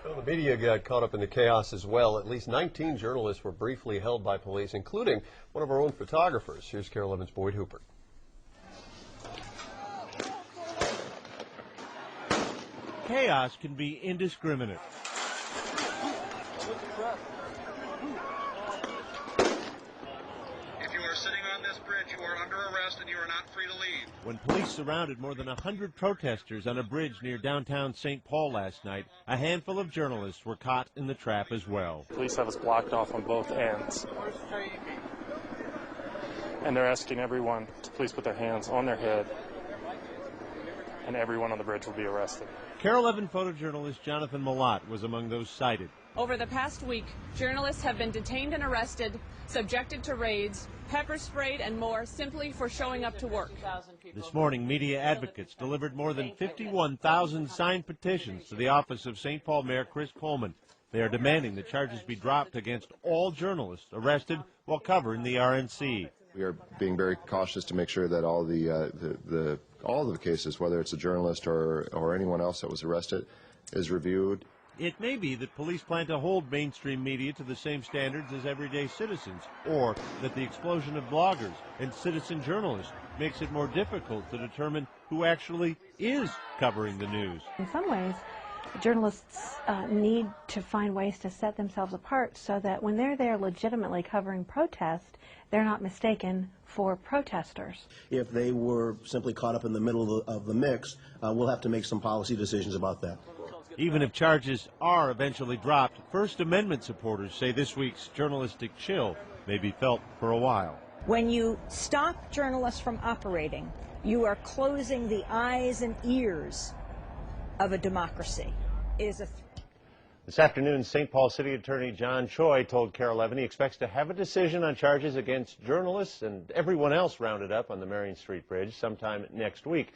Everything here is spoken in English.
Well, the media got caught up in the chaos as well. At least 19 journalists were briefly held by police, including one of our own photographers. Here's KARE 11's Boyd Hooper. Chaos can be indiscriminate. If you are sitting on this bridge, you are under arrest and you are not free to leave. When police surrounded more than 100 protesters on a bridge near downtown St. Paul last night, a handful of journalists were caught in the trap as well. Police have us blocked off on both ends. And they're asking everyone to please put their hands on their head, and everyone on the bridge will be arrested. KARE 11 photojournalist Jonathan Malott was among those cited. Over the past week, journalists have been detained and arrested, subjected to raids, pepper sprayed, and more simply for showing up to work. This morning, media advocates delivered more than 51,000 signed petitions to the office of St. Paul Mayor Chris Coleman. They are demanding the charges be dropped against all journalists arrested while covering the RNC. We are being very cautious to make sure that all all the cases, whether it's a journalist or anyone else that was arrested, is reviewed. It may be that police plan to hold mainstream media to the same standards as everyday citizens, or that the explosion of bloggers and citizen journalists makes it more difficult to determine who actually is covering the news. In some ways, journalists need to find ways to set themselves apart so that when they're there legitimately covering protest, they're not mistaken for protesters. If they were simply caught up in the middle of the mix, we'll have to make some policy decisions about that. Even if charges are eventually dropped, First Amendment supporters say this week's journalistic chill may be felt for a while. When you stop journalists from operating, you are closing the eyes and ears of a democracy. It is a This afternoon, St. Paul City Attorney John Choi told KARE 11 he expects to have a decision on charges against journalists and everyone else rounded up on the Marion Street Bridge sometime next week.